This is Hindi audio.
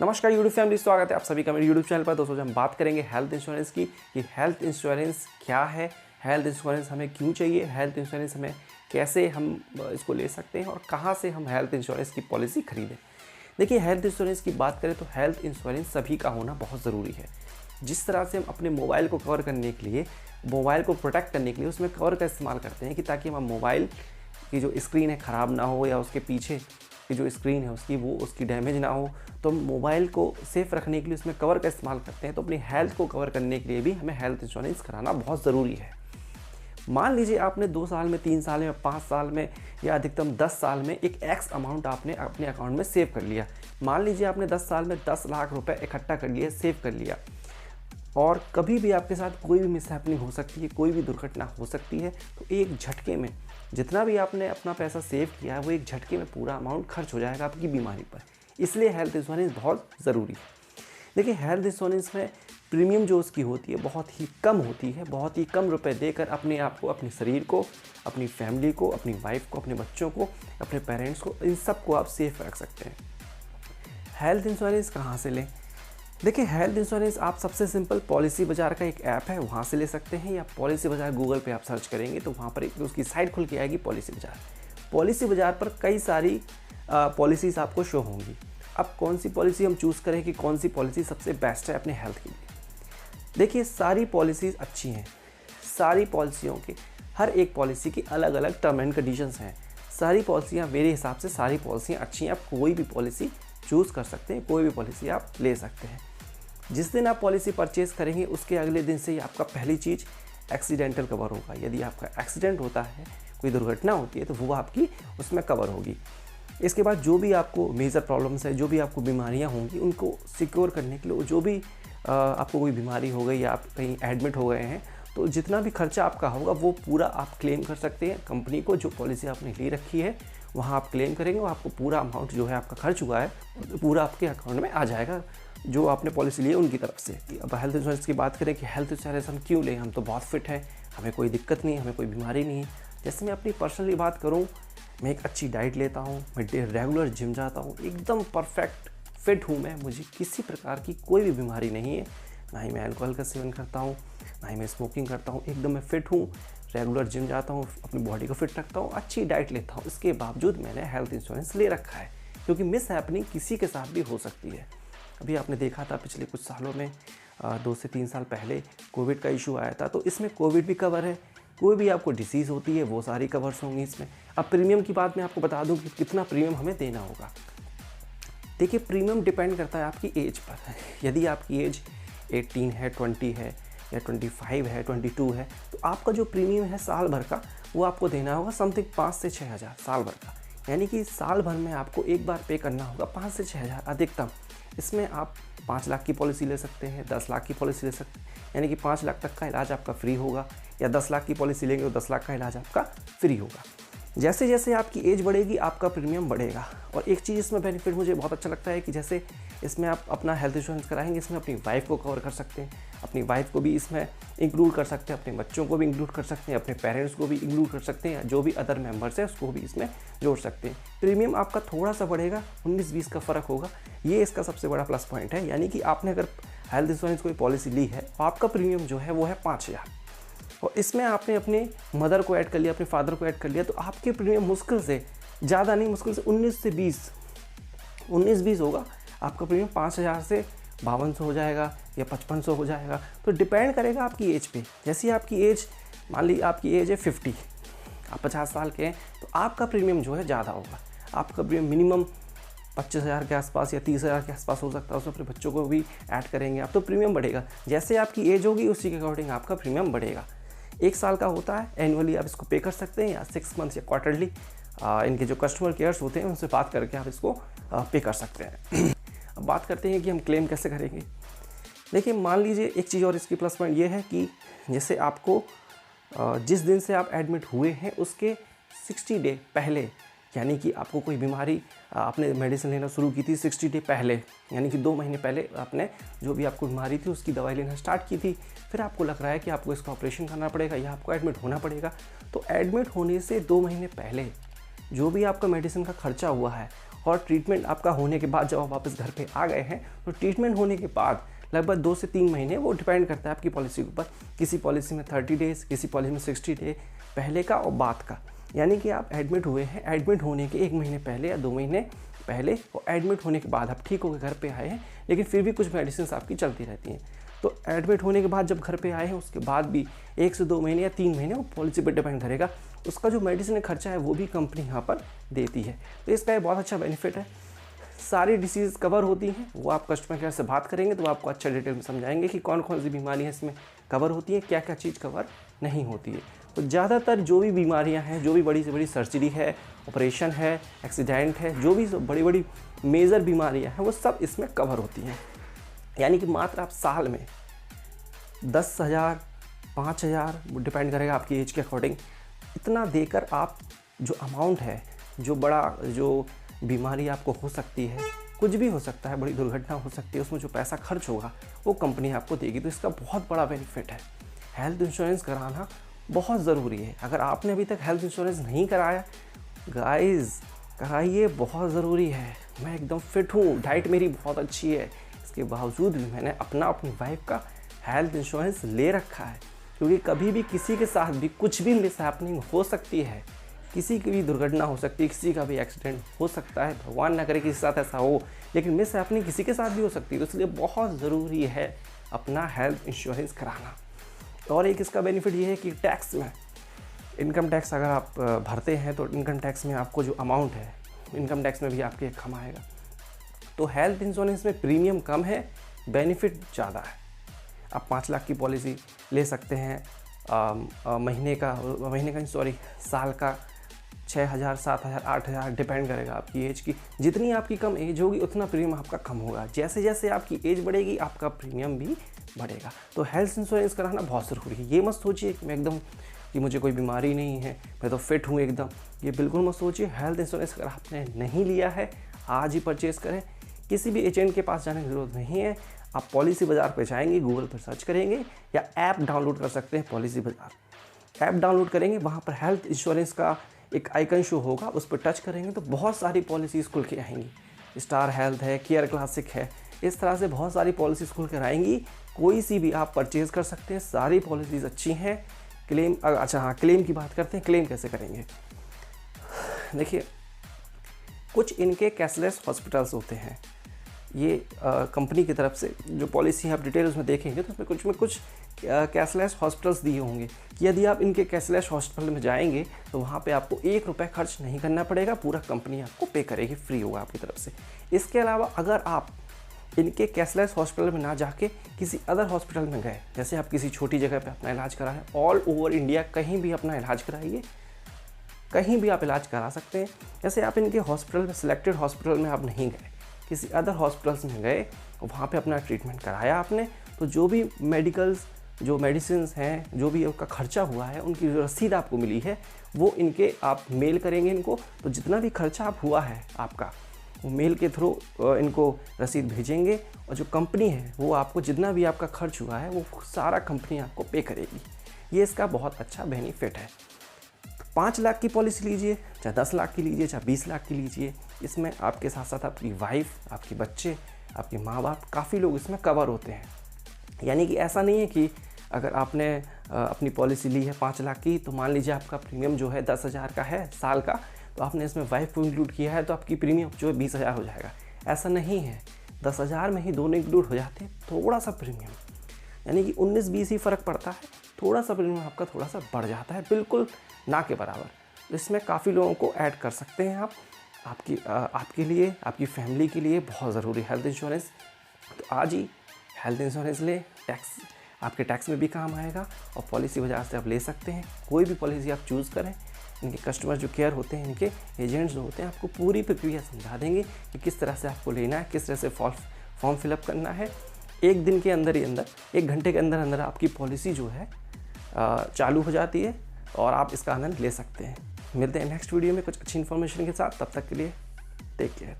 नमस्कार यूट्यूब फैमिली, स्वागत है आप सभी का मेरे यूट्यूब चैनल पर। दोस्तों हम बात करेंगे हेल्थ इंश्योरेंस की कि हेल्थ इंश्योरेंस क्या है, हेल्थ इंश्योरेंस हमें क्यों चाहिए, हेल्थ इंश्योरेंस हमें कैसे हम इसको ले सकते हैं और कहां से हम हेल्थ इंश्योरेंस की पॉलिसी खरीदें। देखिए, हेल्थ इंश्योरेंस की बात करें तो हेल्थ इंश्योरेंस सभी का होना बहुत ज़रूरी है। जिस तरह से हम अपने मोबाइल को कवर करने के लिए, मोबाइल को प्रोटेक्ट करने के लिए उसमें कवर का इस्तेमाल करते हैं कि ताकि हम मोबाइल की जो स्क्रीन है ख़राब ना हो या उसके पीछे की जो स्क्रीन है उसकी डैमेज ना हो, तो हम मोबाइल को सेफ़ रखने के लिए उसमें कवर का इस्तेमाल करते हैं। तो अपनी हेल्थ को कवर करने के लिए भी हमें हेल्थ इंश्योरेंस कराना बहुत ज़रूरी है। मान लीजिए आपने 2 साल में, 3 साल में, 5 साल में या अधिकतम 10 साल में एक एक्स अमाउंट आपने अपने अकाउंट में सेव कर लिया। मान लीजिए आपने 10 साल में 10 लाख रुपए इकट्ठा कर लिए, सेव कर लिया, और कभी भी आपके साथ कोई भी मिसहैपनिंग हो सकती है, कोई भी दुर्घटना हो सकती है, तो एक झटके में जितना भी आपने अपना पैसा सेव किया है वो एक झटके में पूरा अमाउंट खर्च हो जाएगा आपकी बीमारी पर। इसलिए हेल्थ इंश्योरेंस बहुत ज़रूरी है। देखिए, हेल्थ इंश्योरेंस में प्रीमियम जो उसकी होती है बहुत ही कम होती है। बहुत ही कम रुपए देकर अपने आप को, अपने शरीर को, अपनी फैमिली को, अपनी वाइफ को, अपने बच्चों को, अपने पेरेंट्स को, इन सब को आप सेफ रख सकते हैं। हेल्थ इंश्योरेंस कहाँ से लें? देखिए, हेल्थ इंश्योरेंस आप सबसे सिंपल पॉलिसी बाज़ार का एक ऐप है, वहाँ से ले सकते हैं, या पॉलिसी बाज़ार गूगल पे आप सर्च करेंगे तो वहाँ पर एक उसकी साइट खुल के आएगी पॉलिसी बाज़ार। पॉलिसी बाज़ार पर कई सारी पॉलिसीज़ आपको शो होंगी। अब कौन सी पॉलिसी हम चूज़ करें कि कौन सी पॉलिसी सबसे बेस्ट है अपने हेल्थ के लिए? देखिए, सारी पॉलिसीज़ अच्छी हैं। सारी पॉलिसियों के, हर एक पॉलिसी की अलग अलग टर्म एंड कंडीशंस हैं। सारी पॉलिसियाँ, मेरे हिसाब से सारी पॉलिसियाँ अच्छी हैं। आप कोई भी पॉलिसी चूज़ कर सकते हैं, कोई भी पॉलिसी आप ले सकते हैं। जिस दिन आप पॉलिसी परचेज़ करेंगे उसके अगले दिन से ही आपका पहली चीज़ एक्सीडेंटल कवर होगा। यदि आपका एक्सीडेंट होता है, कोई दुर्घटना होती है, तो वो आपकी उसमें कवर होगी। इसके बाद जो भी आपको मेजर प्रॉब्लम्स है, जो भी आपको बीमारियां होंगी, उनको सिक्योर करने के लिए, जो भी आपको कोई बीमारी हो गई या आप कहीं एडमिट हो गए हैं, तो जितना भी खर्चा आपका होगा वो पूरा आप क्लेम कर सकते हैं। कंपनी को जो पॉलिसी आपने ले रखी है वहाँ आप क्लेम करेंगे, वो आपको पूरा अमाउंट जो है आपका खर्च हुआ है पूरा आपके अकाउंट में आ जाएगा, जो आपने पॉलिसी ली है उनकी तरफ से। अब हेल्थ इंश्योरेंस की बात करें कि हेल्थ इंश्योरेंस हम क्यों लें, हम तो बहुत फिट हैं, हमें कोई दिक्कत नहीं है, हमें कोई बीमारी नहीं है। जैसे मैं अपनी पर्सनली बात करूं, मैं एक अच्छी डाइट लेता हूं, मैं रेगुलर जिम जाता हूं, एकदम परफेक्ट फिट हूं मैं, मुझे किसी प्रकार की कोई भी बीमारी नहीं है। ना ही मैं अल्कोहल का सेवन करता हूँ, ना ही मैं स्मोकिंग करता हूँ, एकदम मैं फिट हूँ, रेगुलर जिम जाता हूँ, अपनी बॉडी को फिट रखता हूँ, अच्छी डाइट लेता हूँ। इसके बावजूद मैंने हेल्थ इंश्योरेंस ले रखा है, क्योंकि मिसहैपनिंग किसी के साथ भी हो सकती है। अभी आपने देखा था पिछले कुछ सालों में, 2 से 3 साल पहले कोविड का इशू आया था, तो इसमें कोविड भी कवर है। कोई भी आपको डिसीज़ होती है वो सारी कवर्स होंगी इसमें। अब प्रीमियम की बात मैं आपको बता दूं कि कितना प्रीमियम हमें देना होगा। देखिए, प्रीमियम डिपेंड करता है आपकी एज पर। यदि आपकी एज 18 है, 20 है, या 25 है, 22 है, तो आपका जो प्रीमियम है साल भर का, वो आपको देना होगा समथिंग 5 से 6 हज़ार साल भर का। यानी कि साल भर में आपको एक बार पे करना होगा 5 से 6 हज़ार अधिकतम। इसमें आप 5 लाख की पॉलिसी ले सकते हैं, 10 लाख की पॉलिसी ले सकते हैं, यानी कि 5 लाख तक का इलाज आपका फ्री होगा, या 10 लाख की पॉलिसी लेंगे तो 10 लाख का इलाज आपका फ्री होगा। जैसे जैसे आपकी एज बढ़ेगी आपका प्रीमियम बढ़ेगा। और एक चीज़ इसमें बेनिफिट मुझे बहुत अच्छा लगता है कि जैसे इसमें आप अपना हेल्थ इंश्योरेंस कराएंगे, इसमें अपनी वाइफ को कवर कर सकते हैं, अपनी वाइफ को भी इसमें इंक्लूड कर सकते हैं, अपने बच्चों को भी इंक्लूड कर सकते हैं, अपने पेरेंट्स को भी इंक्लूड कर सकते हैं, जो भी अदर मेंबर्स हैं उसको भी इसमें जोड़ सकते हैं। प्रीमियम आपका थोड़ा सा बढ़ेगा, 19-20 का फ़र्क होगा, ये इसका सबसे बड़ा प्लस पॉइंट है। यानी कि आपने अगर हेल्थ इंश्योरेंस कोई पॉलिसी ली है तो आपका प्रीमियम जो है वो है 5,000, और इसमें आपने अपने मदर को ऐड कर लिया, अपने फादर को ऐड कर लिया, तो आपके प्रीमियम मुश्किल से ज़्यादा नहीं, मुश्किल से 19-20 होगा। आपका प्रीमियम 5,000 से 5200 हो जाएगा या 5500 हो जाएगा। तो डिपेंड करेगा आपकी एज पे। जैसे आपकी एज, मान ली आपकी एज है 50, आप 50 साल के हैं, तो आपका प्रीमियम जो है ज़्यादा होगा। आपका प्रीमियम मिनिमम 25,000 के आसपास या 30,000 के आसपास हो सकता है। उसमें अपने बच्चों को भी ऐड करेंगे आप, तो प्रीमियम बढ़ेगा। जैसे आपकी एज होगी उसी के अकॉर्डिंग आपका प्रीमियम बढ़ेगा। 1 साल का होता है, एनुअली आप इसको पे कर सकते हैं, या 6 मंथ्स या क्वार्टरली इनके जो कस्टमर केयर्स होते हैं उनसे बात करके आप इसको पे कर सकते हैं। अब बात करते हैं कि हम क्लेम कैसे करेंगे। देखिए, मान लीजिए एक चीज़ और इसकी प्लस पॉइंट ये है कि जैसे आपको जिस दिन से आप एडमिट हुए हैं उसके 60 डे पहले, यानी कि आपको कोई बीमारी, आपने मेडिसिन लेना शुरू की थी 60 डे पहले, यानी कि 2 महीने पहले आपने जो भी आपको बीमारी थी उसकी दवाई लेना स्टार्ट की थी, फिर आपको लग रहा है कि आपको इसका ऑपरेशन करना पड़ेगा या आपको एडमिट होना पड़ेगा, तो एडमिट होने से 2 महीने पहले जो भी आपका मेडिसिन का खर्चा हुआ है और ट्रीटमेंट आपका होने के बाद जब आप वापस घर पे आ गए हैं तो ट्रीटमेंट होने के बाद लगभग 2 से 3 महीने, वो डिपेंड करता है आपकी पॉलिसी के ऊपर। किसी पॉलिसी में 30 डेज़, किसी पॉलिसी में 60 डे पहले का और बाद का। यानी कि आप एडमिट हुए हैं, एडमिट होने के 1 महीने पहले या 2 महीने पहले और एडमिट होने के बाद आप ठीक होकर घर पे आए हैं, लेकिन फिर भी कुछ मेडिसिन आपकी चलती रहती हैं। तो एडमिट होने के बाद जब घर पे आए हैं उसके बाद भी 1 से 2 महीने या 3 महीने वो पॉलिसी पर डिपेंड करेगा, उसका जो मेडिसिन खर्चा है वो भी कंपनी यहाँ पर देती है। तो इसका एक बहुत अच्छा बेनिफिट है। सारी डिसीज़ कवर होती हैं, वो आप कस्टमर केयर से बात करेंगे तो वो आपको अच्छा डिटेल में समझाएंगे कि कौन कौन सी बीमारियाँ इसमें कवर होती हैं, क्या क्या चीज़ कवर नहीं होती है। तो ज़्यादातर जो भी बीमारियाँ हैं, जो भी बड़ी से बड़ी सर्जरी है, ऑपरेशन है, एक्सीडेंट है, जो भी बड़ी बड़ी मेजर बीमारियाँ हैं वो सब इसमें कवर होती हैं। यानी कि मात्र आप साल में 10,000, 5,000, डिपेंड करेगा आपकी एज के अकॉर्डिंग, इतना देकर आप जो अमाउंट है, जो बीमारी आपको हो सकती है, कुछ भी हो सकता है, बड़ी दुर्घटना हो सकती है, उसमें जो पैसा खर्च होगा वो कंपनी आपको देगी। तो इसका बहुत बड़ा बेनिफिट है। हेल्थ इंश्योरेंस कराना बहुत ज़रूरी है। अगर आपने अभी तक हेल्थ इंश्योरेंस नहीं कराया, गाइस कराइए, बहुत ज़रूरी है। मैं एकदम फिट हूँ, डाइट मेरी बहुत अच्छी है, इसके बावजूद भी मैंने अपनी वाइफ का हेल्थ इंश्योरेंस ले रखा है, क्योंकि कभी भी किसी के साथ भी कुछ भी मिसहैपनिंग हो सकती है, किसी की भी दुर्घटना हो सकती है, किसी का भी एक्सीडेंट हो सकता है, भगवान ना करे किसी के साथ ऐसा हो, लेकिन मिसहैपनिंग किसी के साथ भी हो सकती है। तो इसलिए बहुत ज़रूरी है अपना हेल्थ इंश्योरेंस कराना। और एक इसका बेनिफिट ये है कि टैक्स में, इनकम टैक्स अगर आप भरते हैं तो इनकम टैक्स में आपको जो अमाउंट है, इनकम टैक्स में भी आपके कम आएगा। तो हेल्थ इंश्योरेंस में प्रीमियम कम है, बेनिफिट ज़्यादा है। आप 5 लाख की पॉलिसी ले सकते हैं, साल का 6,000, 7,000, 8,000, डिपेंड करेगा आपकी एज की। जितनी आपकी कम एज होगी उतना प्रीमियम आपका कम होगा। जैसे जैसे आपकी एज बढ़ेगी आपका प्रीमियम भी बढ़ेगा। तो हेल्थ इंश्योरेंस कराना बहुत ज़रूरी है। ये मत सोचिए कि मैं एकदम कि मुझे कोई बीमारी नहीं है, मैं तो फिट हूँ एकदम, ये बिल्कुल मत सोचिए। हेल्थ इंश्योरेंस अगर आपने नहीं लिया है, आज ही परचेज़ करें। किसी भी एजेंट के पास जाने की ज़रूरत नहीं है। आप पॉलिसी बाज़ार पे जाएंगे, गूगल पर सर्च करेंगे या ऐप डाउनलोड कर सकते हैं पॉलिसी बाज़ार। ऐप डाउनलोड करेंगे, वहाँ पर हेल्थ इंश्योरेंस का एक आइकन शो होगा, उस पर टच करेंगे तो बहुत सारी पॉलिसीज़ खुल के आएंगी। स्टार हेल्थ है, केयर क्लासिक है, इस तरह से बहुत सारी पॉलिसीज़ खुल कर आएंगी। कोई सी भी आप परचेज़ कर सकते हैं, सारी पॉलिसीज़ अच्छी हैं। क्लेम, अच्छा हाँ, क्लेम की बात करते हैं। क्लेम कैसे करेंगे? देखिए, कुछ इनके कैशलेस हॉस्पिटल्स होते हैं। ये कंपनी की तरफ से जो पॉलिसी आप डिटेल उसमें देखेंगे तो उसमें कुछ कैशलेस हॉस्पिटल्स दिए होंगे कि यदि आप इनके कैशलेस हॉस्पिटल में जाएंगे तो वहाँ पे आपको 1 रुपये खर्च नहीं करना पड़ेगा, पूरा कंपनी आपको पे करेगी, फ्री होगा आपकी तरफ से। इसके अलावा अगर आप इनके कैशलेस हॉस्पिटल में ना जाके किसी अदर हॉस्पिटल में गए, जैसे आप किसी छोटी जगह पे अपना इलाज कराएं, ऑल ओवर इंडिया कहीं भी अपना इलाज कराइए, कहीं भी आप इलाज करा सकते हैं। जैसे आप इनके हॉस्पिटल में, सिलेक्टेड हॉस्पिटल में आप नहीं गए, किसी अदर हॉस्पिटल्स में गए और वहाँ पे अपना ट्रीटमेंट कराया आपने, तो जो भी जो मेडिसिन्स हैं, जो भी उनका खर्चा हुआ है, उनकी जो रसीद आपको मिली है वो इनके आप मेल करेंगे इनको। तो जितना भी खर्चा आप हुआ है आपका, वो मेल के थ्रू इनको रसीद भेजेंगे और जो कंपनी है वो आपको जितना भी आपका खर्च हुआ है वो सारा कंपनी आपको पे करेगी। ये इसका बहुत अच्छा बेनिफिट है। 5 लाख की पॉलिसी लीजिए, चाहे 10 लाख की लीजिए, चाहे 20 लाख की लीजिए, इसमें आपके साथ साथ आपकी वाइफ, आपके बच्चे, आपके माँ बाप, काफ़ी लोग इसमें कवर होते हैं। यानी कि ऐसा नहीं है कि अगर आपने अपनी पॉलिसी ली है 5 लाख की, तो मान लीजिए आपका प्रीमियम जो है 10,000 का है साल का, तो आपने इसमें वाइफ को इंक्लूड किया है तो आपकी प्रीमियम जो है 20,000 हो जाएगा। ऐसा नहीं है, 10,000 में ही दोनों इंक्लूड हो जाते हैं। थोड़ा सा प्रीमियम, यानी कि 19-20 ही फ़र्क पड़ता है, थोड़ा सा प्रीमियम आपका थोड़ा सा बढ़ जाता है, बिल्कुल ना के बराबर। तो इसमें काफ़ी लोगों को ऐड कर सकते हैं आप। आपके लिए, आपकी फैमिली के लिए बहुत ज़रूरी हेल्थ इंश्योरेंस। तो आज ही हेल्थ इंश्योरेंस ले, आपके टैक्स में भी काम आएगा और पॉलिसी बाज़ार से आप ले सकते हैं। कोई भी पॉलिसी आप चूज़ करें, इनके कस्टमर जो केयर होते हैं, इनके एजेंट्स जो होते हैं, आपको पूरी प्रक्रिया समझा देंगे कि किस तरह से आपको लेना है, किस तरह से फॉर्म फिलअप करना है। 1 दिन के अंदर ही 1 घंटे के अंदर आपकी पॉलिसी जो है चालू हो जाती है और आप इसका आनंद ले सकते हैं। मिलते हैं नेक्स्ट वीडियो में कुछ अच्छी इन्फॉर्मेशन के साथ। तब तक के लिए टेक केयर।